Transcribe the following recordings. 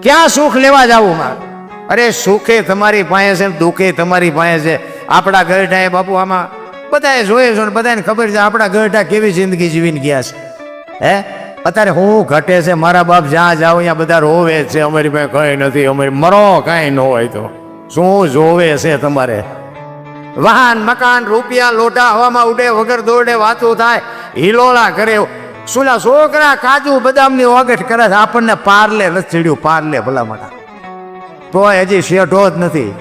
ક્યાં સુખ લેવા જવું મારે? અરે સુખે તમારી પાસે છે, દુઃખે તમારી પાસે છે. આપણા ગરઢાએ બાપુ આમાં બધાએ જોયે છો ને બધાને ખબર છે આપણા ગરઢા કેવી જિંદગી જીવીને ગયા છે. હે અત્યારે હું ઘટે છે, મારા બાપ જ્યાં જાઓ ત્યાં બધા રોવે છે, અમારી પાસે કંઈ નથી, અમારી મરો કાંઈ ન હોય તો શું જોવે છે તમારે? વાહન મકાન રૂપિયા લોટા હવામાં ઉડે, વગર દોડે વાતું થાય, હિલોળા કરે. સુલા છોકરા કાજુ બદામની ઓગઠ કરે છે, આપણને પાર્લે નથી ચડ્યું, પાર્લે ભલા મારા તો હજી શેઠો જ નથી.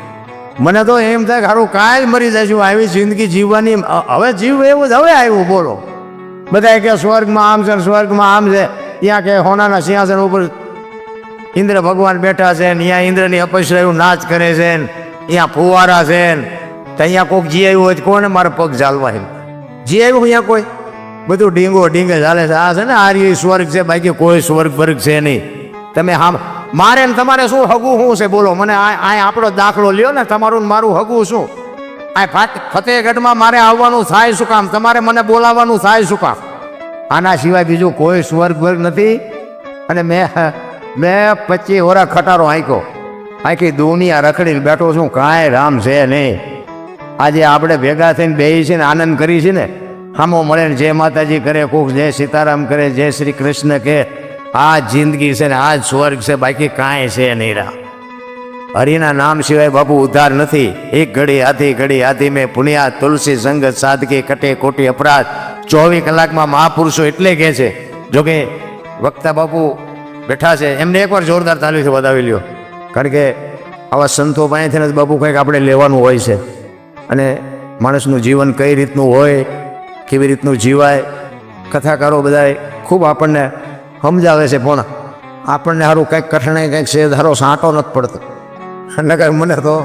મને તો એમ થાય કે હારું કાલ મરી જઈશું, આવી જિંદગી જીવવાની હવે જીવ એવું જ હવે આવ્યું. બોલો બધા કે સ્વર્ગમાં આમ છે, સ્વર્ગમાં આમ છે, ત્યાં કે હોનાના સિંહાસન ઉપર ઇન્દ્ર ભગવાન બેઠા છે ને ત્યાં ઇન્દ્રની અપશ્રયું નાચ કરે છે ને ત્યાં ફુવારા છે ને ત્યાં કોઈક જી આવ્યું હોય કોને મારે પગ ચાલવા જી આવ્યું અહીંયા કોઈ બધું ડીંગો ડીંગે ચાલે છે. આ છે ને આ સ્વર્ગ છે, બાકી કોઈ સ્વર્ગ વર્ગ છે નહીં. તમે હા મારે ને તમારે શું હગું શું છે બોલો? મને આ આપણો દાખલો લ્યો ને, તમારું ને મારું હગું શું? આ ફતેહગઢમાં મારે આવવાનું થાય શું કામ? તમારે મને બોલાવવાનું થાય શું કામ? આના સિવાય બીજું કોઈ સ્વર્ગ વર્ગ નથી. અને મેં 25 વર્ષ ખટારો હાંક્યો, આખી દુનિયા રખડીને બેઠો છું, કાંઈ રામ છે નહીં. આજે આપણે ભેગા થઈને બેસી છે ને આનંદ કરી છે ને, હામો મળે ને જય માતાજી કરે, કોક જય સીતારામ કરે, જય શ્રી કૃષ્ણ કે. આ જિંદગી છે ને આ જ સ્વર્ગ છે, બાકી કાંઈ છે નહીં. રા હરિના નામ સિવાય બાપુ ઉદ્ધાર નથી. એક ઘડી હાથી મેં પુણ્યા તુલસી સંગત સાદગી કટે કોટી અપરાધ. 24 કલાકમાં મહાપુરુષો એટલે કહે છે. જોકે વક્તા બાપુ બેઠા છે, એમને એકવાર જોરદાર તાલીથી વધાવી લ્યો, કારણ કે આવા સંતો પાસેથી જ બાપુ કંઈક આપણે લેવાનું હોય છે. અને માણસનું જીવન કઈ રીતનું હોય, કેવી રીતનું જીવાય, કથાકારો બધા ખૂબ આપણને સમજાવે છે. પણ આપણને સારું કંઈક કઠણાઈ કંઈક છે ધારો સાંટો નથી પડતો. નકર મને તો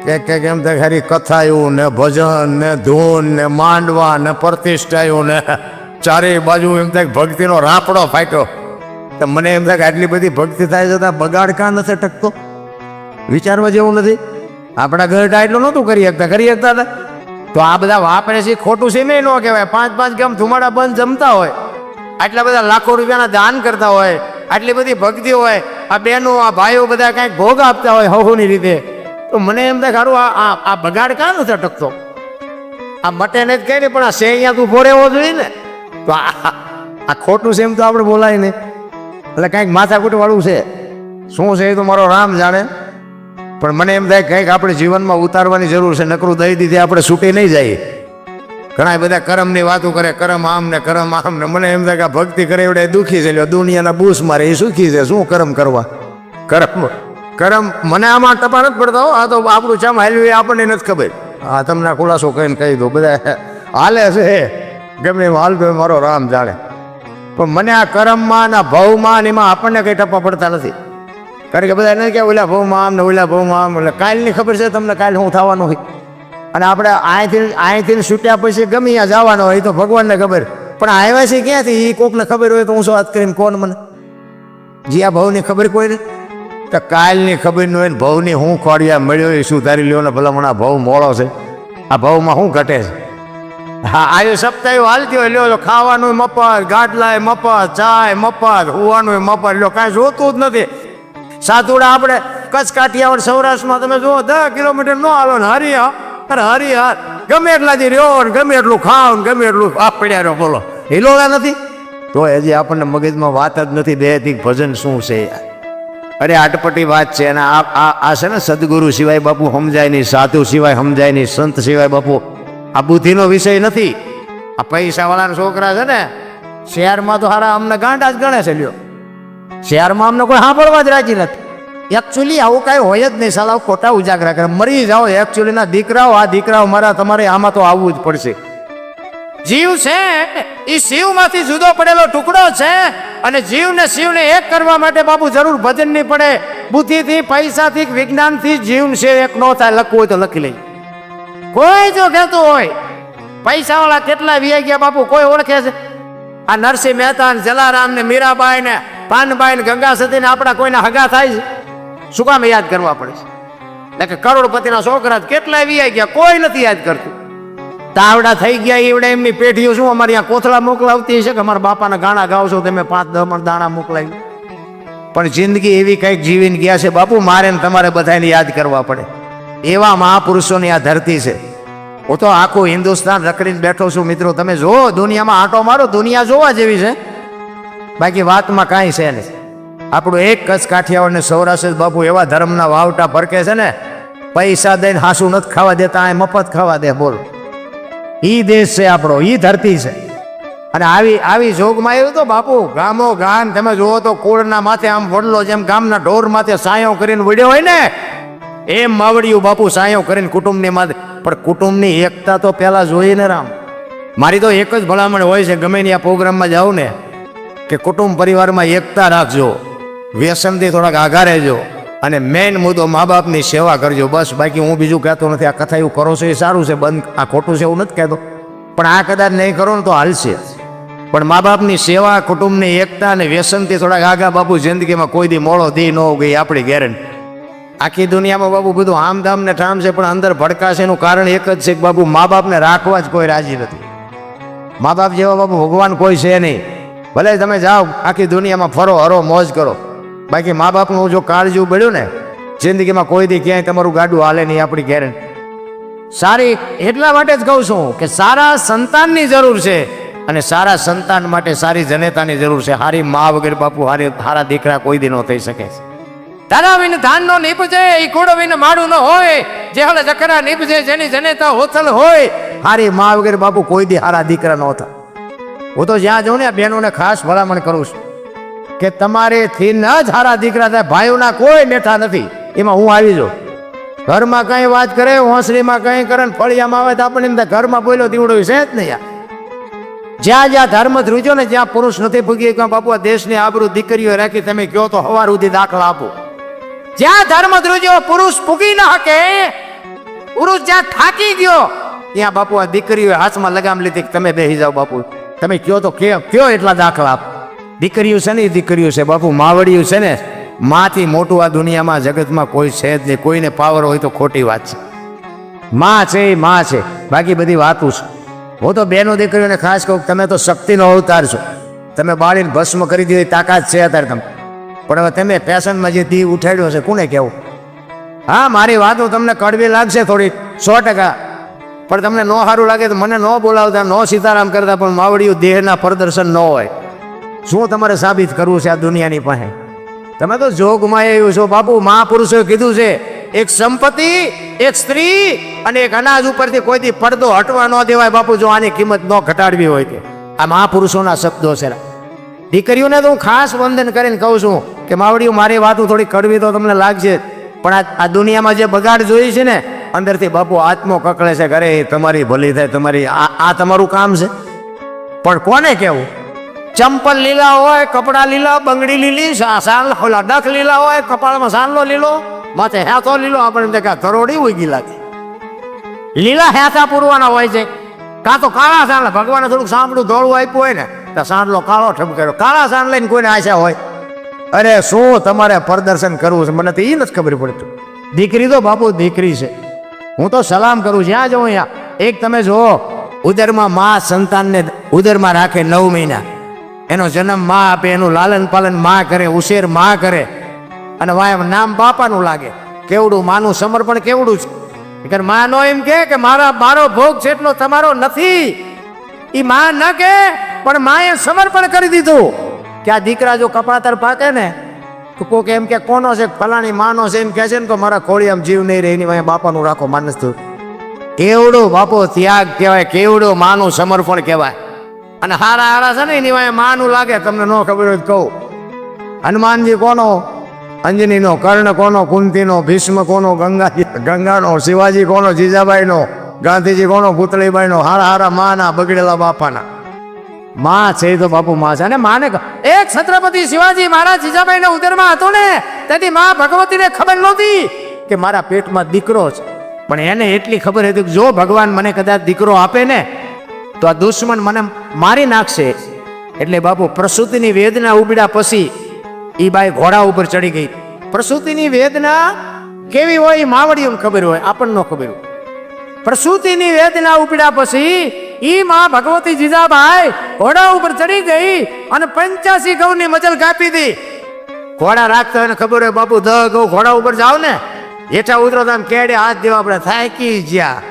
કંઈક એમ થાય ખરી કથાયું ને ભજન ને ધૂન ને માંડવા ને પ્રતિષ્ઠાયું ને ચારે બાજુ એમ થાય ભક્તિનો રાપડો ફાટ્યો. તો મને એમ થાય કે આટલી બધી ભક્તિ થાય છતાં બગાડ કાં નથી ટકતો? વિચારવા જેવું નથી. આપણા ગરઢા એટલું નહોતું કરી શકતા હતા. તો આ બધા વાપરે છે ખોટું છે નહીં, ન કહેવાય. 5-5 ગામ ધુમાડા બંધ જમતા હોય, આટલા બધા લાખો રૂપિયાના દાન કરતા હોય, આટલી બધી ભક્તિ હોય, આ બહેનો આ ભાઈઓ બધા કાંઈક ભોગ આપતા હોય હવની રીતે. તો મને એમ થાય સારું આ બગાડ કાં નથી અટકતો? આ મટે ને જ કહે ને, પણ આ સે અહીંયા તું ભો રહેવો જોઈએ ને. તો આ ખોટું છે એમ તો આપણે બોલાય નહીં. એટલે કાંઈક માથાકૂટ વાળું છે. શું છે એ તો મારો રામ જાણે. પણ મને એમ થાય કંઈક આપણે જીવનમાં ઉતારવાની જરૂર છે, નકરું દઈ દીધી આપણે છૂટી નહીં જાય. ઘણા બધા કરમની વાતો કરે, કરમ આમ ને કરમ આમ ને. મને એમ થાય કે આ ભક્તિ કરે એવડે દુઃખી છે, દુનિયાના બૂસ મારે એ સુખી છે. શું કરમ કરવા? કરમ મને આમાં ટપા નથી પડતા હો. આ તો આપણું ચમ હાલ્યું એ આપણને નથી ખબર. હા તમને ખુલાસો કહીને કહી દો, બધા હાલે છે ગમે એમ હાલતો મારો રામ જાણે. પણ મને આ કરમમાં ને ભવમાં ને એમાં આપણને કંઈ ટપા પડતા નથી. કારણ કે બધા એને કે ઓલા ભાવમાં આમ ને ઓલા ભાવમાં આમ. એટલે કાલની ખબર છે તમને, કાલ શું થવાનું હોય. અને આપણે અહીંથી છૂટ્યા પછી ગમે ત્યાં જવાનો હોય તો ભગવાનને ખબર. પણ આવ્યા છે ક્યાંથી એ કોકને ખબર હોય તો હું શું વાત કરીને કોણ મને? જી આ ભાવની ખબર કોઈ ને તો કાલની ખબર ન હોય ને ભાવની હું ખોડિયા મળ્યો એ શું તારી લ્યો ને ભલા મને ભાવ મોડો છે. આ ભાવમાં શું ઘટે છે? હા આવ્યો સપ્તાહ હાલતી હોય લ્યો, ખાવાનું મફત, ગાટલાય મફત, ચાય મફત, હોવાનું મફત, લ્યો કાંઈ જોતું જ નથી. સાતુડા આપણે કચ્છ કાઠિયાવાડ સૌરાષ્ટ્રમાં તમે જુઓ 10 કિલોમીટર ન હાલો ને હરિહર ગમે એટલાથી રહ્યો ને ગમે એટલું ખાવ ને ગમે એટલું આપ પડ્યા રહ્યો. બોલો હિલોળા નથી તો હજી આપણને મગજમાં વાત જ નથી દેહથી ભજન શું છે. અરે આટપટી વાત છે. અને આ છે ને સદગુરુ સિવાય બાપુ સમજાય નહીં, સાધુ સિવાય સમજાય નહીં, સંત સિવાય બાપુ આ બુદ્ધિનો વિષય નથી. આ પૈસાવાળાના છોકરા છે ને શહેરમાં તો હારા અમને ગાંડા જ ગણે છે. લ્યો શહેરમાં અમને કોઈ સાંભળવા જ રાજી નથી. એકચ્યુઅલી આવું કાંઈ હોય જ નહીં. સાલા ખોટા ઉજાગરા કરે, મરી જાઓ. એકચ્યુઅલીના દીકરાઓ, આ દીકરાઓ મારા તમારે આમાં તો આવવું જ પડશે. જીવ છે એ શિવમાંથી જુદો પડેલો ટુકડો છે. અને જીવને શિવને એક કરવા માટે બાપુ જરૂર ભજન નહીં પડે. બુદ્ધિથી, પૈસાથી, વિજ્ઞાનથી જીવ છે એક ન થાય. લખવું હોય તો લખી લઈ. કોઈ જો કહેતું હોય પૈસાવાળા કેટલા વી ગયા બાપુ કોઈ ઓળખે છે? આ નરસિંહ મહેતા ને જલારામ ને મીરાબાઈ ને પાનબાઈ ને ગંગા સતી ને આપણા કોઈના હગા થાય છે? શું કામ યાદ કરવા પડે છે? એટલે કે કરોડપતિના છોકરા કેટલા વી ગયા કોઈ નથી યાદ કરતું. તાવડા થઈ ગયા એવડે એમની પેઢીઓ શું અમારે અહીંયા કોથળા મોકલાવતી છે કે અમારા બાપાના ગાણા ગાવશો તમે 5-10 દાણા મોકલાવી. પણ જિંદગી એવી કંઈક જીવીને ગયા છે બાપુ, મારે ને તમારે બધાને યાદ કરવા પડે. એવા મહાપુરુષોની આ ધરતી છે. હું તો આખું હિન્દુસ્તાન રખડીને બેઠો છું મિત્રો. તમે જો દુનિયામાં આંટો મારો, દુનિયા જોવા જેવી છે, બાકી વાતમાં કાંઈ છે નહીં. આપણું એક કચ્છ કાઠિયાવાડ ને સૌરાષ્ટ્ર બાપુ એવા ધર્મના વાવટા ભરકે છે ને, પૈસા દઈને હાસું નથી ખાવા દેતા, આ મફત ખાવા દે. બોલ, ઈ દેશ છે આપણો, ઈ ધરતી છે. અને આવી જોગમાં એવું તો બાપુ ગામો ગામ તમે જુઓ તો કુળના માથે આમ વડલો જેમ ગામના ઢોર માથે સાયો કરીને વડ્યો હોય ને, એમ માવડિયું બાપુ સાયો કરીને કુટુંબની માથે. પણ કુટુંબની એકતા તો પેલા જોઈએ ને રામ. મારી તો એક જ ભલામણ હોય છે ગમે ત્યાં પ્રોગ્રામમાં જાઉં ને, કે કુટુંબ પરિવારમાં એકતા રાખજો, વ્યસનથી થોડાક આઘા રહેજો, અને મેઇન મુદ્દો મા બાપની સેવા કરજો. બસ, બાકી હું બીજું કહેતો નથી. આ કથા એવું કરો છો એ સારું છે, બંધ આ ખોટું છે એવું નથી કહેતો, પણ આ કદાચ નહીં કરો ને તો હાલશે. પણ મા બાપની સેવા, કુટુંબની એકતા અને વ્યસનથી થોડાક આગા બાપુ જિંદગીમાં કોઈ દી મોડો દી ન ગઈ આપણી ગેરંટી. આખી દુનિયામાં બાપુ બધું આમધામ ને ઠામ છે, પણ અંદર ભડકાશે એનું કારણ એક જ છે કે બાપુ મા બાપને રાખવા જ કોઈ રાજી નથી. મા બાપ જેવા બાપુ ભગવાન કોઈ છે નહીં. ભલે તમે જાઓ આખી દુનિયામાં ફરો હરો મોજ કરો, બાકી મા બાપનું જો કાળજું બળ્યું ને જિંદગીમાં કોઈ દી ક્યાંય તમારું ગાડું હાલે નહીં આપણી ગેરંટી. સારી એટલા માટે જ કહું છું કે સારા સંતાનની જરૂર છે, અને સારા સંતાન માટે સારી જનેતાની જરૂર છે. હારી મા વગર બાપુ હારા દીકરા કોઈ દી ન થઈ શકે છે. તારા વિન ધાન નો નીપજે, ઈ કુળ વિન માડું ન હોય, જે હળ જકરા નીપજે જેની જનેતા હોથલ હોય. હારી મા વગર બાપુ કોઈ દી હારા દીકરા ન હતા. હું તો જ્યાં જાઉં ને બહેનોને ખાસ ભલામણ કરું છું કે તમારેથી ન જ હારા દીકરા થાય. ભાઈઓના કોઈ બેઠા નથી, એમાં હું આવી જાઉં. ઘરમાં કઈ વાત કરે, હોંસરીમાં કઈ કરે, ફળિયામાં આવે તો આપણને એમ થાય ઘરમાં બોલ્યો દીવડો છે જ નહીં. યાર, જ્યાં જ્યાં ધર્મ ધ્રુજો ને, જ્યાં પુરુષ નથી ભૂગી બાપુ આ દેશની આબરૂ દીકરીઓ રાખી. તમે કહો તો હવાર સુધી દાખલા આપો. જ્યાં ધર્મ ધ્રુજો પુરુષ પૂગી ન શકે, પુરુષ જ્યાં થાકી ગયો, ત્યાં બાપુ આ દીકરીઓ હાથમાં લગામ લીધી કે તમે બેસી જાઓ. બાપુ તમે કયો તો કયો એટલા દાખલા આપ. દીકરીઓ છે ને એ દીકરીઓ છે બાપુ, માવડિયું છે ને, માથી મોટું આ દુનિયામાં જગતમાં કોઈ છે જ નહીં. કોઈને પાવર હોય તો ખોટી વાત છે. માં છે એ માં છે, બાકી બધી વાતું છે. હું તો બેનો દીકરીઓને ખાસ કહું, તમે તો શક્તિનો અવતાર છો. તમે બાળીને ભસ્મ કરી દીધી તાકાત છે અત્યારે તમે, પણ હવે તમે ફેશનમાં જે દીવ ઉઠાડ્યો છે કોને કહેવું. હા, મારી વાતો તમને કડવી લાગશે થોડી 100%, પણ તમને ન સારું લાગે તો મને ન બોલાવતા, ન સીતારામ કરતા, પણ માવડિયું દેહના પ્રદર્શન ન હોય. શું તમારે સાબિત કરવું છે આ દુનિયાની પાસે? તમે તો જોગમાં આવ્યું છો બાપુ. મહાપુરુષોએ કીધું છે, એક સંપત્તિ, એક સ્ત્રી અને એક અનાજ ઉપરથી કોઈ દી પડદો હટવા ન દેવાય બાપુ, જો આની કિંમત ન ઘટાડવી હોય કે. આ મહાપુરુષોના શબ્દો છે. દીકરીઓને તો હું ખાસ વંદન કરીને કહું છું કે માવડીઓ, મારી વાતો થોડી કડવી તો તમને લાગશે, પણ આ દુનિયામાં જે બગાડ જોઈ છે ને, અંદરથી બાપુ આત્મો કકળે છે. ઘરે તમારી ભલી થાય, તમારી આ તમારું કામ છે. પણ કોને કેવું? ચંપલ લીલા હોય, કપડા લીલા, બંગડી લીલી, ડખ લીલા હોય, કપાળમાં સાનલો લીલો, માથે હેથો લીલો, આપણે ધરોડી ઉગી લાગે. લીલા હેથા પૂરવાના હોય છે, કાં તો કાળા સાંડલા. ભગવાને થોડુંક સાંભળું ધોળું આપ્યું હોય ને તો સાંડલો કાળો ઠપકેલો, કાળા સાંડ લઈને કોઈને આશા હોય. અરે શું તમારે પ્રદર્શન કરવું છે, મને તો એ નથી ખબર પડતું. દીકરી તો બાપુ દીકરી છે. હું તો સલામ કરું જ્યાં જાઉં અહીંયા. એક તમે જુઓ, ઉદરમાં માં સંતાનને ઉદરમાં રાખે 9 મહિના, એનો જન્મ માં આપે, એનું લાલન પાલન માં કરે, ઉછેર માં કરે, અને વાય નામ બાપાનું લાગે. કેવડું માનું સમર્પણ કેવડું છે. માં નો એમ કે મારો ભોગ છે એટલો તમારો નથી, એ માં ન કે, પણ માએ સમર્પણ કરી દીધું કે આ દીકરા જો કપાતર પાકે ને તો કોક એમ કે કોનો છે, ફલાણી માનો છે, એમ કે છે ને તો મારા ખોળી આમ જીવ નહીં રહે, એની વાય બાપાનું રાખો. માનસ તું કેવડું બાપુ ત્યાગ કહેવાય, કેવડું માનું સમર્પણ કહેવાય. અને હારા હારા છે ને એની વાય માનું લાગે. તમને ન ખબર હોય તો કહું, હનુમાનજી કોનો? અંજનીનો. કર્ણ કોનો? કુંતીનો. ભીષ્મ કોનો? ગંગાનો. શિવાજી કોનો? જીજાબાઈનો. ગાંધીજી કોનો? પુતળીબાઈનો. હારા હારા માના, બગડેલા બાપાના. માં છે તો બાપુ માં છે. અને માને એક છત્રપતિ શિવાજી મહારાજ જીજાબાઈના ઉદરમાં હતો ને, તેથી માં ભગવતીને ખબર નહોતી કે મારા પેટમાં દીકરો છે, પણ એને એટલી ખબર હતી કે જો ભગવાન મને કદાચ દીકરો આપે ને તો આ દુશ્મન મને મારી નાખશે. એટલે બાપુ પ્રસૂતિની વેદના ઉપડ્યા પછી એ બાઈ ઘોડા ઉપર ચડી ગઈ. પ્રસૂતિની વેદના કેવી હોય એ માવડીઓને ખબર હોય, આપણને ન ખબર હોય. પ્રસૂતિની વેદના ઉપડ્યા પછી ઈ માં ભગવતી જીજાબાઈ ઘોડા ઉપર ચડી ગઈ અને 85 ઘઉંની મજલ કાપી દી. ઘોડા રાખતા હોય ને ખબર હોય બાપુ 10 ગૌ ઘોડા ઉપર જાવ ને હેઠા ઉતરો તો આમ કેડે હાથ દેવા આપણે થાકી જ્યાં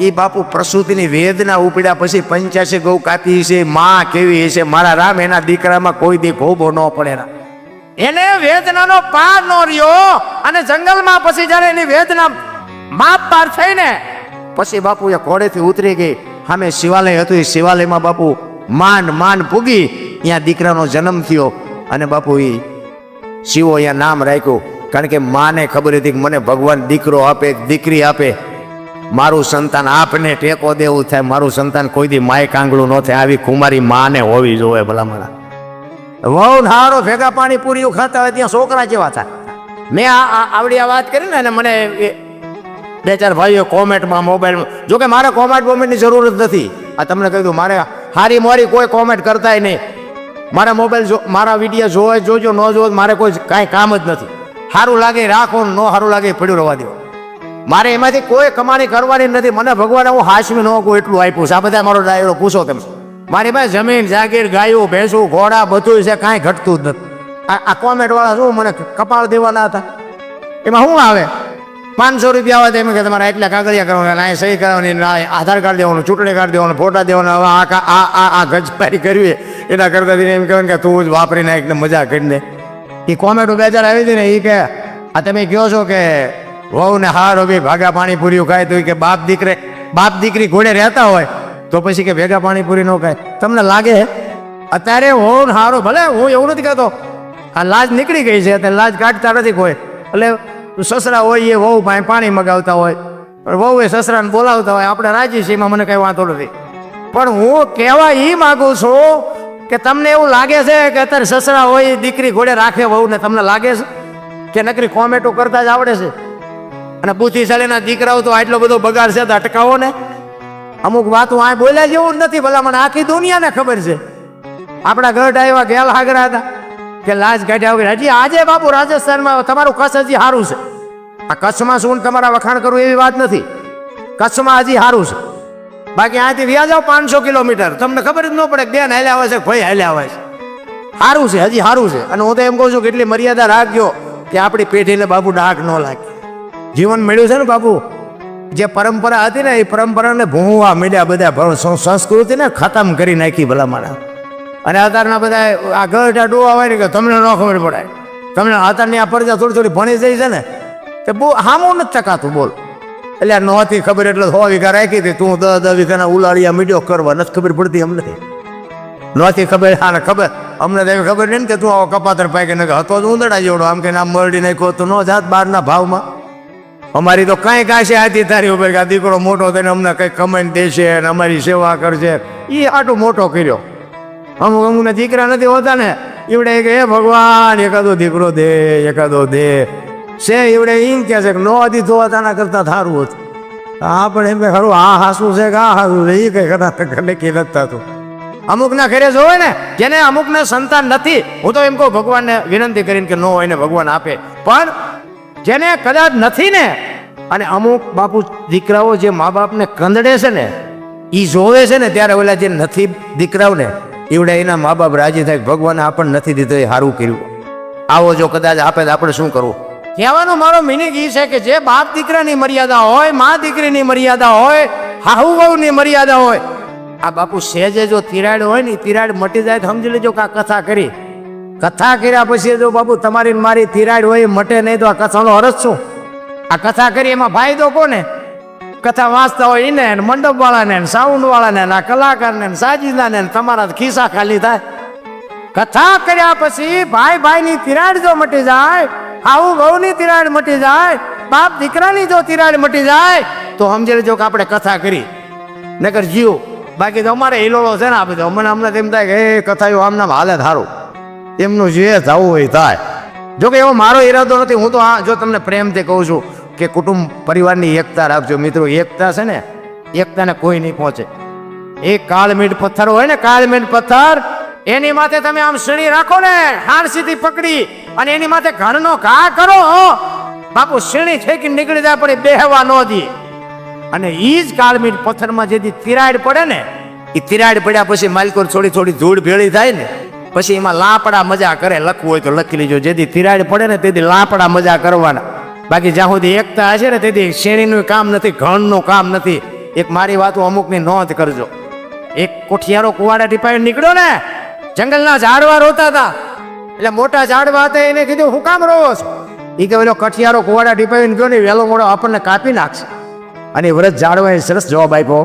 એ બાપુ પ્રસૂતિની વેદના ઉપડ્યા પછી 85 ગૌ કાપી છે માં કેવી હશે મારા રામ એના દીકરામાં કોઈ દી ભોભો ન પડે એને વેદનાનો પાર નો રહ્યો અને જંગલમાં પછી જ્યારે એની વેદના માપ પાર થઈને પછી બાપુ એ ઘોડેથી ઉતરી ગઈ સામે શિવાલય હતું એ શિવાલયમાં બાપુ માંડ પૂગી ત્યાં દીકરાનો જન્મ થયો અને બાપુ એ શિવો અહીંયા નામ રાખ્યું કારણ કે માને ખબર હતી કે મને ભગવાન દીકરો આપે દીકરી આપે મારું સંતાન આપને ટેકો દેવું થાય મારું સંતાન કોઈ દી માય કાંગળું ન થાય આવી કુમારી માને હોવી જોવે ભલામણા વહુ હારો ભેગા પાણી પૂરી ખાતા હોય ત્યાં છોકરા જેવા થાય મેં આવડી આ વાત કરી ને અને મને 2-4 ભાઈઓ કોમેન્ટમાં મોબાઈલમાં જોકે મારે કોમેન્ટની જરૂર જ નથી આ તમને કહી દઉં મારે હારી મોરી કોઈ કોમેન્ટ કરતાય નહીં મારા મોબાઈલ મારા વિડીયો જોવે જોજો ન જોવો મારે કોઈ કાંઈ કામ જ નથી સારું લાગે રાખો ન સારું લાગે પડ્યું રહેવા દો મારે એમાંથી કોઈ કમાણી કરવાની નથી મને ભગવાને હું હાશમી ન કહું એટલું આપ્યું છે આ બધા મારો ડાયરો પૂછો તમે મારી પાસે જમીન જાગીર ગાયું ભેંસું ઘોડા બધું છે કાંઈ ઘટતું જ નથી આ કોમેન્ટ વાળા શું મને કપાળ દેવાના હતા એમાં શું આવે 500 રૂપિયા આવે એમ કે તમારે એટલા કાગળિયા કરવાના આ સહી કરવાની આધાર કાર્ડ દેવાનું ચૂંટણી કાર્ડ દેવાનું ફોટા દેવાના હવે આ ગજપારી કરવી એના કરતા એમ કહેવાય કે તું જ વાપરી નાખ ને મજા કરીને એ કોમેન્ટ 2-4 આવી હતી ને એ કે આ તમે કહો છો કે વહુ ને હારો બી ભાગા પાણીપુરી ખાય તો કે બાપ દીકરી ઘોડે રહેતા હોય તો પછી કે ભેગા પાણીપુરી ન ખાય તમને લાગે અત્યારે વહુ ને હારો ભલે હું એવું નથી કહેતો આ લાજ નીકળી ગઈ છે અત્યારે લાજ કાઢતા નથી કોઈ એટલે સસરા હોય એ વહુ પાણી મગાવતા હોય વહુ એ સસરાને બોલાવતા હોય આપણે રાજી છીએ એમાં મને કઈ વાંધો નથી પણ હું કહેવા એ માગું છું કે તમને એવું લાગે છે કે અત્યારે સસરા હોય દીકરી ઘોડે રાખે વહુ ને તમને લાગે છે કે નકરી કોમેન્ટો કરતા જ આવડે છે અને બુદ્ધિશાળીના દીકરાઓ તો આટલો બધો બગાડ છે તો અટકાવો ને અમુક વાતો આ બોલ્યા જેવું નથી ભલા મને આખી દુનિયાને ખબર છે આપણા ગઢ આવ્યા ગેલ હાગરા હતા કે લાજ કાઢ્યા વગર હજી આજે બાપુ રાજસ્થાનમાં તમારું કચ્છ હજી સારું છે આ કચ્છમાં શું તમારા વખાણ કરવું એવી વાત નથી કચ્છમાં હજી સારું છે બાકી અહીંથી વ્યા જાઓ 500 કિલોમીટર તમને ખબર જ ન પડે બેન હાલ્યા આવે છે ભાઈ હાલ્યા આવે છે સારું છે હજી સારું છે અને હું તો એમ કહું છું કે એટલી મર્યાદા રાખજો કે આપણી પેઢીને બાપુ ડાઘ ન લાગે જીવન મળ્યું છે ને બાપુ જે પરંપરા હતી ને એ પરંપરાને ભૂંવા મીડ્યા બધા સંસ્કૃતિને ખતમ કરી નાખી ભલા મારા અને અત્યારના બધા આ ગઢા ડોવા હોય ને કે તમને ન ખબર પડે તમને અત્યારની આ પરજા થોડી ભણી જાય છે ને તે બહુ હામું નથી ટકાતું બોલ એટલે નહોતી ખબર એટલે 100 વીઘા રાખી હતી તું 10 વીઘાના ઉલાળિયા મીડિયો કરવા નથી ખબર પડતી અમને નહોતી ખબર હા ને ખબર અમને તો એવી ખબર નહીં ને કે તું આવો કપાતર પાય કે હતો જ ઉંદડા જેવડો આમ કે આમ મરડી નાખ્યો તો ન જાત બહારના ભાવમાં અમારી તો કાંઈ કાશે હતી તારી ઉપર કે આ દીકરો મોટો થઈને અમને કંઈક કમેન્ટ દેશે અને અમારી સેવા કરશે એ આટલો મોટો કર્યો અમુકને દીકરા નથી હોતા ને એવડે કે હે ભગવાન એકાદો દીકરો દે એકાદો દે છે એવડે એમ કે છે કે નો દીધો હતાના કરતા સારું હતું હા પણ એમ કે ખરું આ હાસું છે કે આ હાસું છે એ કઈ કદાચ નક્કી નથી થતું અમુકના ઘરે જો હોય ને જેને અમુકને સંતાન નથી હું તો એમ કહું ભગવાનને વિનંતી કરીને કે નો હોય ને ભગવાન આપે પણ જેને કદાચ નથી ને અને અમુક બાપુ દીકરાઓ જે મા બાપને કંદડે છે ને એ જોવે છે ને ત્યારે ઓલા જે નથી દીકરાઓ ને એવડે એના મા બાપ રાજી થાય ભગવાને આપણને નથી દીધો એ સારું કર્યું આવો જો કદાચ આપે તો આપણે શું કરવું કહેવાનો મારો મિનિંગ એ છે કે જે બાપ દીકરાની મર્યાદા હોય મા દીકરીની મર્યાદા હોય હાહુ વહુની મર્યાદા હોય આ બાપુ સહેજે જો તિરાડ હોય ને તિરાડ મટી જાય તો સમજી લેજો કે આ કથા કરી કથા કર્યા પછી જો બાપુ તમારી મારી તિરાડ હોય મટે નહીં તો આ કથાનો અરજ શું આ કથા કરી એમાં ફાયદો કોને કથા વાંચતા હોય એને મંડપ વાળાને સાઉન્ડ વાળાને આ કલાકારને સાજીદાને તમારા ખિસ્સા ખાલી થાય કથા કર્યા પછી ભાઈ ભાઈની તિરાડ જો મટી જાય હાઉ વહુની તિરાડ મટી જાય બાપ દીકરાની જો તિરાડ મટી જાય તો સમજી લેજો કે આપણે કથા કરી નકર જીવ બાકી તો અમારે હિલોળો છે ને આ બધો મને અમને તેમ થાય કે એ કથાઓ આમના હાલે ધારું એમનું જે થવું હોય થાય જોકે એવો મારો ઈરાદો નથી હું તો આ જો તમને પ્રેમથી કહું છું કે કુટુંબ પરિવારની એકતા રાખજો મિત્રો એકતા છે ને એકતાને કોઈ નહીં પહોંચે એક કાળમીટ પથ્થર હોય ને કાળમીટ પથ્થર એની માથે તમે આમ શણી રાખો ને હારસીથી પકડી અને એની માથે ઘરનો ઘા કરો બાપુ શણી છેકી નીકળી જાય પણ એ બેહવા ન દે અને એ જ કાળમીટ પથ્થરમાં જેથી તિરાડ પડે ને એ તિરાડ પડ્યા પછી માલિકો થોડી થોડી ધૂળ ભેળી થાય ને પછી એમાં લાપડા મજા કરે, લખવું હોય તો લખી લેજો. જેથી તિરાડ પડે ને તેથી લાપડા મજા કરવાના. બાકી જ્યાં સુધી એકતા હશે ને તેથી શેરીનું કામ નથી, ઘણનું કામ નથી. એક મારી વાતો અમુકની નોંધ કરજો. એક કોઠિયારો કુવાડા ટીપાઈ નીકળ્યો ને, જંગલના ઝાડવા રોતા હતા. એટલે મોટા ઝાડવા હતા એને કીધું હું કામ રોવો છો? એ કે પેલો કઠિયારો કુવાડા ટીપાવીને ગયો ને વહેલો મોડો આપણને કાપી નાખશે. અને વ્રત ઝાડવાએ સરસ જવાબ આપ્યો.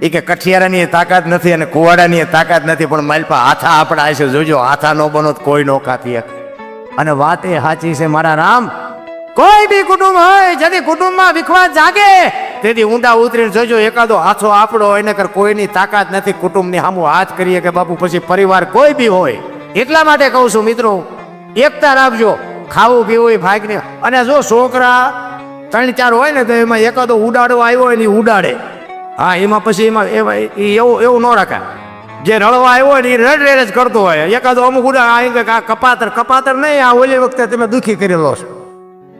એ કે કઠિયારાની તાકાત નથી અને કુવાડાની તાકાત નથી, પણ માલપા હાથા આપણા હશે, જોજો હાથા નો બનો તો કોઈ નો કાપી શકે. અને વાત એ સાચી છે મારા રામ. કોઈ બી કુટુંબ હોય, જેથી કુટુંબમાં વિખવાદ જાગે તેથી ઊંડા ઉતરીને જોજો એકાદો હાથો આપણો હોય ને કર કોઈની તાકાત નથી કુટુંબની સામું હાથ કરીએ કે બાપુ પછી પરિવાર કોઈ બી હોય. એટલા માટે કહું છું મિત્રો, એકતા રાખજો. ખાવું પીવું ભાગને. અને જો છોકરા 3-4 હોય ને તો એમાં એકાદો ઉડાડવા આવ્યો હોય ને ઈ ઉડાડે. હા, એમાં પછી એમાં એવું ન રાખાય. જે રળવા આવ્યો હોય ને એ રડ રેડ જ કરતો હોય. એકાદો અમુક ઉડા કપાતર નહીં, આ ઓલી વખતે તમે દુઃખી કરેલો છો.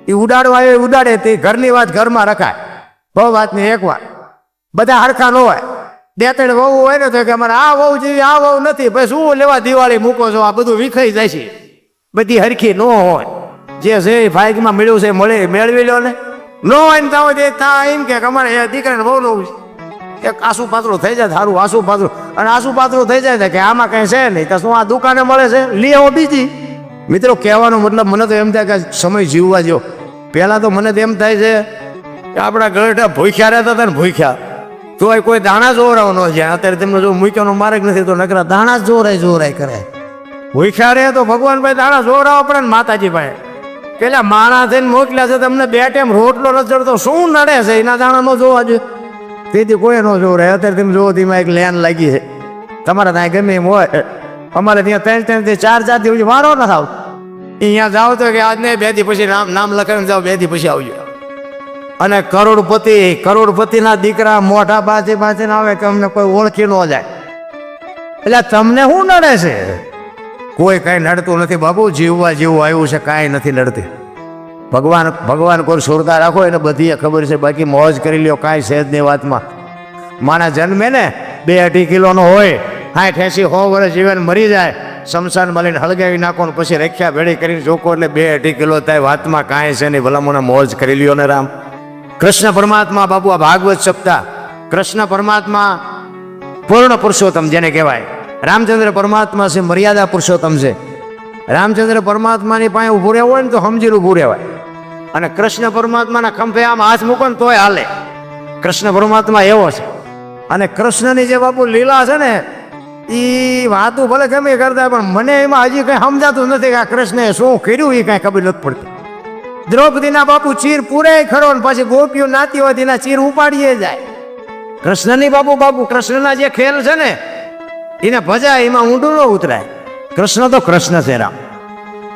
એ ઉડાડવા આવ્યો ઉડાડે, તે ઘરની વાત ઘરમાં રખાય. બહુ વાતની એક વાત, બધા હરખા ન હોય. 2-3 વહુ હોય ને તો કે અમારે આ વહુ જેવી આ વહુ નથી, પછી શું લેવા દિવાળી મૂકો છો? આ બધું વિખાઈ જાય છે. બધી હરખી ન હોય. જે છે એ ભાગમાં મળ્યું છે મેળવી લો ને. ન હોય ને ત્યાં એમ કે અમારે દીકરાને બહુ નવું છે. એક આસુ પાતળું થઈ જાય, સારું આસુ પાતળું. અને આસુ પાતળું થઈ જાય કે આમાં કઈ છે નહીં, તો શું આ દુકાને મળે છે, લઈ આવો બીજી. મિત્રો કહેવાનો મતલબ મને તો એમ થાય કે સમય જીવવા જો. પહેલા તો મને તો એમ થાય છે કે આપણા ગળઠા ભૂખ્યા રહેતા હતા ને ભૂખ્યા તો કોઈ દાણા જોરાવ ન જાય. અત્યારે તેમને જો મૂક્યાનો માર્ગ નથી તો નકરા દાણા જોરાય કરે. ભૂખ્યા રહે તો ભગવાન ભાઈ દાણા જોરાવા પડે ને માતાજી ભાઈ. પેલા માણા થઈને મોકલ્યા છે તમને 2 ટાઈમ રોટલો ન ચડતો શું નડે છે? એના દાણા ન જોવા જોઈએ. તેથી કોઈ ન જોરાય. અત્યારે તમે જોવો તેમાં એક લેન લાગી છે. તમારે ત્યાં ગમે એમ હોય, અમારે ત્યાં 3 થી 4 દિવસ વારો ન થાવ. અહીંયા જાઓ તો કે આજ નહીં, 2 દી પછી નામ લખાવીને જાઓ, 2 દી પછી આવજો. અને કરોડપતિના દીકરા મોઢા બાજી આવે કે અમને કોઈ ઓળખી ન જાય. એટલે તમને શું નડે છે? કોઈ કઈ નડતું નથી બાપુ. જીવવા જેવું આવ્યું છે, કાંઈ નથી નડતી. ભગવાન કોઈ સુરતા રાખો એને બધી ખબર છે. બાકી મોજ કરી લ્યો, કાંઈ છે જ નહીં વાતમાં. માણસ જન્મે ને 2-2.5 કિલોનો હોય, 60-80-100 વર્ષ જીવન મરી જાય, શમશાન મળીને હળગાવી નાખો ને પછી રખ્યા ભેળી કરીને જોકો એટલે 2-2.5 કિલો થાય. વાતમાં કાંઈ છે નહીં. ભલામણા મોજ કરી લ્યો ને રામ. કૃષ્ણ પરમાત્મા બાપુ આ ભાગવત સપ્તાહ, કૃષ્ણ પરમાત્મા પૂર્ણ પુરુષોત્તમ જેને કહેવાય. રામચંદ્ર પરમાત્મા છે મર્યાદા પુરુષોત્તમ છે. રામચંદ્ર પરમાત્માની પાસે ઊભું રહેવું હોય ને તો સમજીને ઊભું રહેવાય. અને કૃષ્ણ પરમાત્માના ખંભે આમ હાથ મૂકો ને તોય હાલે. કૃષ્ણ પરમાત્મા એવો છે. અને કૃષ્ણની જે બાપુ લીલા છે ને એ વાતું ભલે ગમે કરતા, પણ મને એમાં હજી કઈ સમજાતું નથી કે આ કૃષ્ણએ શું કર્યું એ કઈ ખબર નથી પડતી. દ્રૌપદીના બાપુ ચીર પૂરે ખરો ને પછી ગોપીઓ નાતી હોય તેના ચીર ઉપાડીએ જાય. કૃષ્ણની બાપુ કૃષ્ણના જે ખેલ છે ને એને ભજાય, એમાં ઊંડું ન ઉતરાય. કૃષ્ણ તો કૃષ્ણ છે રામ.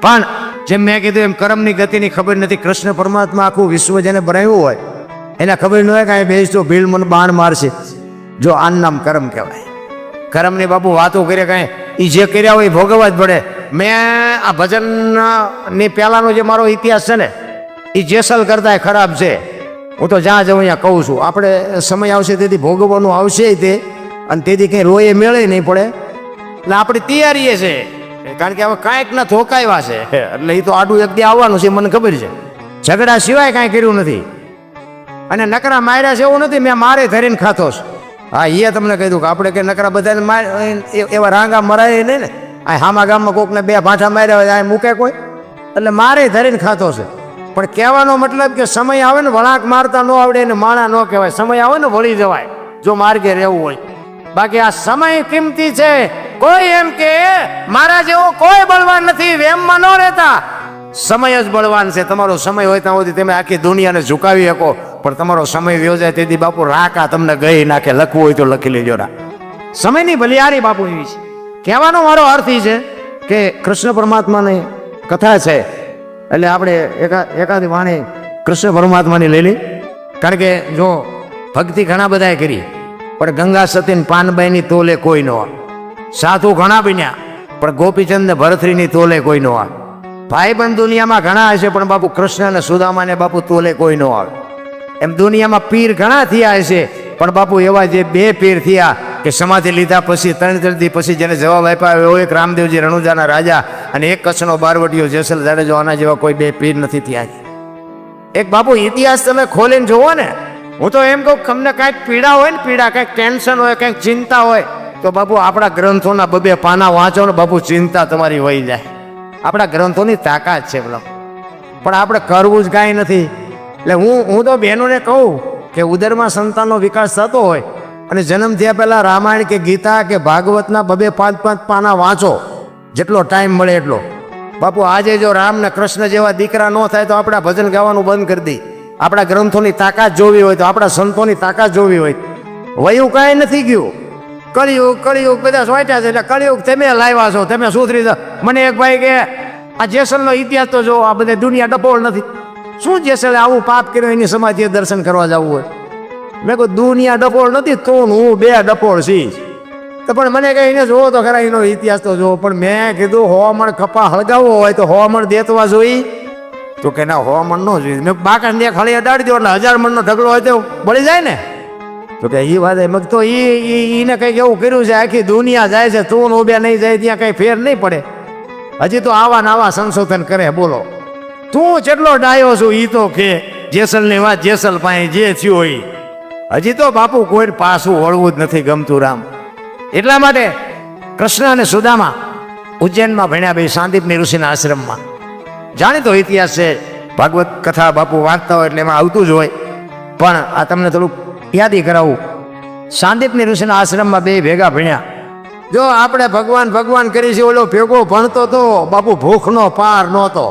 પણ જેમ મેં કીધું એમ કર્મની ગતિની ખબર નથી. કૃષ્ણ પરમાત્મા આખું વિશ્વ જેને બનાવ્યું હોય એને ખબર ન હોય કે અહીં બેસતો ભીલ મને બાણ મારશે. જો આનું નામ કર્મ કહેવાય. કર્મની બાપુ વાતો કરે કાંઈ એ જે કર્યા હોય એ ભોગવવા જ પડે. મેં આ ભજનની પહેલાંનો જે મારો ઇતિહાસ છે ને એ જેસલ કરતા ખરાબ છે. હું તો જ્યાં જાઉં અહીંયા કહું છું. આપણે સમય આવશે તેથી ભોગવવાનું આવશે તે, અને તેથી કંઈ રોયે મેળે નહીં પડે. એટલે આપણી તૈયારી છે, કારણ કે હવે કાંઈક ના ધોકાવ્યા છે. એટલે એ તો આડું એક દી આવવાનું છે, મને ખબર છે. ઝઘડા સિવાય કાંઈ કર્યું નથી. અને નકરા માર્યા છે એવું નથી, મેં મારે ધરીને ખાતો છું. હા, એ તમને કહી દઉં કે આપણે કે નકરા બધાને એવા રાંગા મરાય નહીં ને. આ હામા ગામમાં કોકને 2 ભાઠા માર્યા હોય આ મૂકે કોઈ? એટલે મારે ધરીને ખાતો છે. પણ કહેવાનો મતલબ કે સમય આવે ને વળાંક મારતા ન આવડે ને માણા ન કહેવાય. સમય આવે ને વળી જવાય જો માર્ગે રહેવું હોય. બાકી આ સમય કિંમતી છે. કોઈ એમ કે મારા જેવો કોઈ બળવાન નથી, વેમમાં ન રહેતા. સમય જ બળવાન છે. તમારો સમય હોય ત્યાં સુધી તમે આખી દુનિયાને ઝુકાવી શકો, પણ તમારો સમય વ્યો જાય તેથી બાપુ રાકા તમને ગઈ નાખે. લખવું હોય તો લખી લેજો રા. સમયની ભલિયારી બાપુ એવી છે. કહેવાનો મારો અર્થ એ છે કે કૃષ્ણ પરમાત્માની કથા છે એટલે આપણે એકાદી વાણી કૃષ્ણ પરમાત્માની લઈ લી. કારણ કે જો ભક્તિ ઘણા બધાએ કરી, પણ ગંગા સતીન પાનબાઈની તોલે કોઈ ન આવે. સાધુ ઘણા બન્યા, પણ ગોપીચંદ ને ભરથરીની તોલે કોઈ ન આવે. ભાઈબંધ દુનિયામાં ઘણા હશે, પણ બાપુ કૃષ્ણ અને સુદામાને બાપુ તોલે કોઈ ન આવે. એમ દુનિયામાં પીર ઘણા થયા હશે, પણ બાપુ એવા જે 2 પીર થયા કે સમાધિ લીધા પછી 3 દી પછી જેને જવાબ આપ્યા એવો એક રામદેવજી રણુજાના રાજા અને એક કચ્છનો બારવટીયો જેસલ જાડેજો, આના જેવા કોઈ બે પીર નથી ત્યાં. એક બાપુ ઇતિહાસ તમે ખોલીને જોવો ને, હું તો એમ કહું તમને કાંઈક પીડા હોય ને, પીડા કાંઈક ટેન્શન હોય, કાંઈક ચિંતા હોય, તો બાપુ આપણા ગ્રંથોના 2 પાના વાંચો ને બાપુ, ચિંતા તમારી વહી જાય. આપણા ગ્રંથોની તાકાત છે બોલો, પણ આપણે કરવું જ કાંઈ નથી. એટલે હું તો બહેનોને કહું કે ઉદરમાં સંતાનનો વિકાસ થતો હોય અને જન્મ થયા પહેલાં રામાયણ કે ગીતા કે ભાગવતના 2 5 પાના વાંચો, જેટલો ટાઈમ મળે એટલો. બાપુ આજે જો રામ ને કૃષ્ણ જેવા દીકરા ન થાય તો આપણા ભજન ગાવાનું બંધ કરી દઈ. આપણા ગ્રંથોની તાકાત જોવી હોય તો, આપણા સંતોની તાકાત જોવી હોય, વયું કાંઈ નથી ગયું. કળિયુગ બધા સોંટ્યા છે, એટલે કળિયુગ તમે લાવ્યા છો, તમે સુધરી જાઓ. મને એક ભાઈ કે આ જેસલનો ઇતિહાસ તો જો, આ બધે દુનિયા ડપોળ નથી. શું જેસલે આવું પાપ કર્યું એની સમાધિએ દર્શન કરવા જવું હોય? મેં કહું દુનિયા ડપોળ નથી, તું હું 2 ડપોળ છીએ. તો પણ મને કહે એને જોવો તો ખરા, એનો ઇતિહાસ તો જોવો. પણ મેં કીધું 100 મણ કપા હળગાવવો હોય તો 100 મણ દેતવા જોઈ? તો કે ના 100 મણ ન જોઈએ. મેં બાકાને એક હળી અડાડી દો એટલે 1000 મણનો ઢગલો હોય તો બળી જાય ને. તો કે એ વાત એમ તો એને કંઈક એવું કર્યું છે, આખી દુનિયા જાય છે, તું ઉભે નહીં જાય ત્યાં કંઈ ફેર નહીં પડે. હજી તો આવા નવા સંશોધન કરે. બોલો તું જેટલો ડાયો છું એ તો કે જેસલની વાત જેસલ પાસે જે થયું હોય. હજી તો બાપુ કોઈ પાછું વળવું જ નથી ગમતું રામ. એટલા માટે કૃષ્ણ અને સુદામા ઉજ્જૈનમાં ભણ્યા, બે સાંદીપની ઋષિના આશ્રમમાં. જાણીતો ઇતિહાસ છે, ભાગવત કથા બાપુ વાંચતા હોય એટલે એમાં આવતું જ હોય. પણ આ તમને થોડુંક યાદી કરાવું. સાંદીપની ઋષિના આશ્રમમાં 2 ભેગા ભણ્યા. જો આપણે ભગવાન ભગવાન કરી છે, ઓલો ભેગો ભણતો તો બાપુ ભૂખનો પાર નહોતો.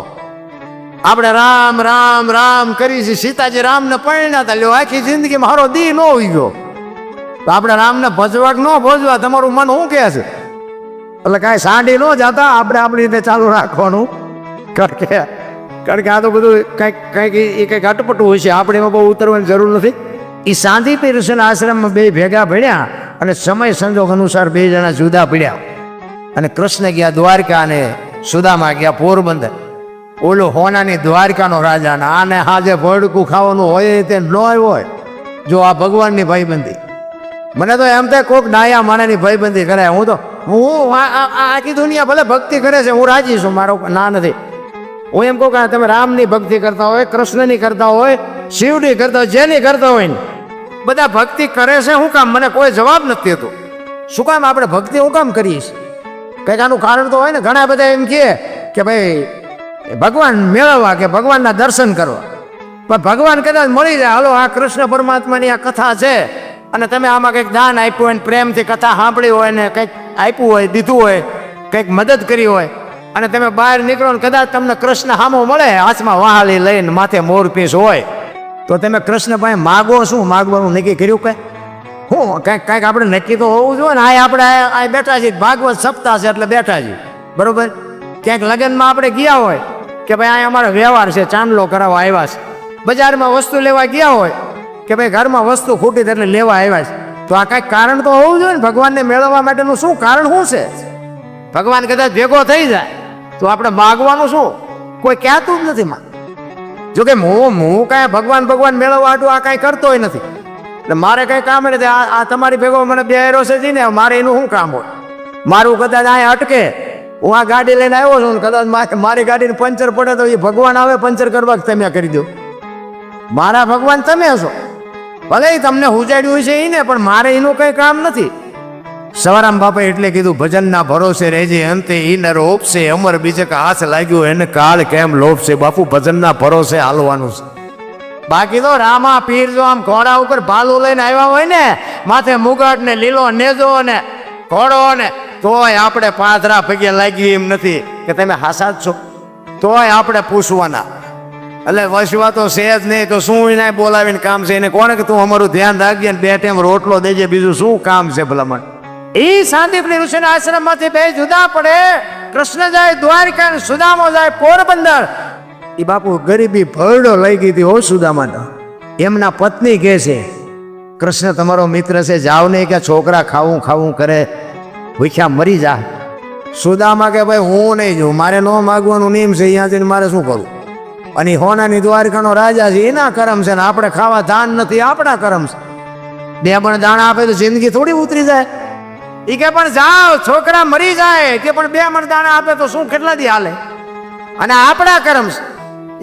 આપણે રામ રામ રામ કરી છે. સીતાજી રામને પરણ્યા હતા, લ્યો આખી જિંદગી મારો દી ન હોઈ ગયો. તો આપણે રામને ભજવા કે ન ભજવા, તમારું મન શું કહે છે? એટલે કાંઈ સાંડી ન જતા, આપણે આપણી રીતે ચાલુ રાખવાનું. કારણ કે આ તો બધું કંઈક અટપટું હોય છે, આપણે એમાં બહુ ઉતરવાની જરૂર નથી. એ સાંદીપની ઋષિના આશ્રમમાં 2 ભેગા ભણ્યા અને સમય સંજોગ અનુસાર 2 જણા જુદા પડ્યા. અને કૃષ્ણ ગયા દ્વારકા અને સુદામા ગયા પોરબંદર. ઓલો હોનાની દ્વારકાનો રાજા, ને આને હાજે ભડકું ખાવાનું હોય તે ન હોય. જો આ ભગવાનની ભાઈબંધી. મને તો એમ થાય કોઈક ડાયા માણાની ભાઈબંધી કરાય. હું આખી દુનિયા ભલે ભક્તિ કરે છે, હું રાજી છું, મારો ના નથી. હું એમ કહું કે તમે રામની ભક્તિ કરતા હોય, કૃષ્ણની કરતા હોય, શિવની કરતા હોય, જેની કરતા હોય ને, બધા ભક્તિ કરે છે શું કામ? મને કોઈ જવાબ નથી દેતો. શું કામ આપણે ભક્તિ શું કામ કરીશ? કંઈક આનું કારણ તો હોય ને. ઘણા બધા એમ કે ભાઈ ભગવાન મેળવવા કે ભગવાનના દર્શન કરવા. પણ ભગવાન કદાચ મળી જાય. હાલો આ કૃષ્ણ પરમાત્માની આ કથા છે અને તમે આમાં કંઈક દાન આપ્યું હોય, પ્રેમથી કથા સાંભળી હોય ને કંઈક આપ્યું હોય, દીધું હોય, કંઈક મદદ કરી હોય, અને તમે બહાર નીકળો ને કદાચ તમને કૃષ્ણ સામો મળે, હાથમાં વહાલી લઈને માથે મોરપીસ હોય, તો તમે કૃષ્ણ પાસે માગો શું? માગવાનું નક્કી કર્યું કે હું? કંઈક આપણે નક્કી તો હોવું જોઈએ ને. આપણે આ બેઠા છીએ, ભાગવત સપ્તાહ છે એટલે બેઠા છીએ, બરોબર. ક્યાંક લગ્નમાં આપણે ગયા હોય કે ભાઈ આ અમારો વ્યવહાર છે, ચાંદલો કરાવવા આવ્યા છે. બજારમાં વસ્તુ લેવા ગયા હોય કે ભાઈ ઘરમાં વસ્તુ ખૂટી એટલે લેવા આવ્યા છે. તો આ કાંઈક કારણ તો હોવું જોઈએ ને. ભગવાનને મેળવવા માટેનું શું કારણ શું છે? ભગવાન કદાચ ભેગો થઈ જાય તો આપણે માગવાનું શું? કોઈ કહેતું જ નથી. જોકે હું કાંઈ ભગવાન મેળવવા હાટું આ કાંઈ કરતોય નથી. એટલે મારે કંઈ કામ નથી. આ તમારી ભેગો મને બેરો છે ને, મારે એનું શું કામ હોય? મારું કદાચ આ અટકે, હું આ ગાડી લઈને આવ્યો છું, કદાચ મારી ગાડીને પંચર પડે તો એ ભગવાન આવે પંચર કરવા, તમે કરી દો. મારા ભગવાન તમે છો. ભલે તમને ઉજાડ્યું છે એને, પણ મારે એનું કંઈ કામ નથી. સવારામ બાપાએ એટલે કીધું, ભજનના ભરોસે રહેજે, અંતે ઈ ન રોપશે, અમર બીજે કે હાથ લાગ્યું એને કાળ કેમ લોપશે. બાપુ ભજનના ભરોસે હાલવાનું છે. બાકી તો રામા પીર જો આમ ઘોડા ઉપર ભાલું લઈને આવ્યા હોય ને, માથે મુગટ ને લીલો નેજો ને ઘોડો ને, તોય આપણે પાથરા પગે લાગી એમ નથી કે તમે હાસા જ છો. તોય આપણે પૂછવાના. એટલે વસવા તો છે જ નહીં, તો શું એને બોલાવીને કામ છે? એને કોને કે તું અમારું ધ્યાન રાખજે ને 2 ટાઈમ રોટલો દેજે, બીજું શું કામ છે ભલામણ? એ સાંદીપની ઋષિના આશ્રમમાંથી 2 જુદા પડે. કૃષ્ણ જાય દ્વારકા ને સુદામો જાય પોરબંદર. એ બાપુ ગરીબી ભરડો લઈ ગઈ હતી હો સુદામાનો. એમના પત્ની કહે છે, કૃષ્ણ તમારો મિત્ર છે, જાવ નહીં કે છોકરા ખાવું કરે, ભૂખ્યા મરી જા. સુદામા કે ભાઈ હું નહીં જોઉં, મારે ન માગવાનું નિયમ છે, અહીંયા જઈને મારે શું કરવું? અને હોનાની દ્વારકાનો રાજા છે, એના કરમ છે ને આપણે ખાવા ધાન નથી, આપણા કરમ છે. 2 પણ દાણા આપે તો જિંદગી થોડી ઉતરી જાય. એ કે પણ જાઓ, છોકરા મરી જાય કે પણ 2 મણ દાણા આપે તો શું કેટલા દી હાલે? અને આપણા કર્મ છે.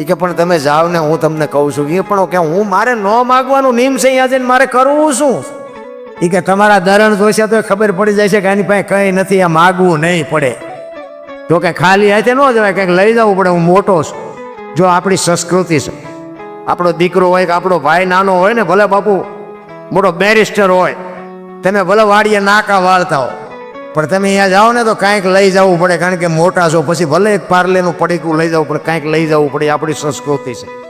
એ કે પણ તમે જાઓ ને, હું તમને કહું છું કે પણ કે હું મારે ન માગવાનું નિયમ છે, અહીંયા જઈને મારે કરવું શું? એ કે તમારા દરણ જોશે તો ખબર પડી જાય છે કે આની પાસે કંઈ નથી, આ માગવું નહીં પડે. જો કે ખાલી હાથે ન જવાય, કંઈક લઈ જવું પડે. હું મોટો છું, જો આપણી સંસ્કૃતિ છે. આપણો દીકરો હોય કે આપણો ભાઈ નાનો હોય ને, ભલે બાપુ મોટો બેરિસ્ટર હોય, તમે ભલે વાડીએ નાકા વાળતા હો, પણ તમે અહીંયા જાઓ ને તો કાંઈક લઈ જવું પડે, કારણ કે મોટા છો. પછી ભલે એક પાર્લેનું પડીકું લઈ જવું પડે, કાંઈક લઈ જવું પડે. આપણી સંસ્કૃતિ છે.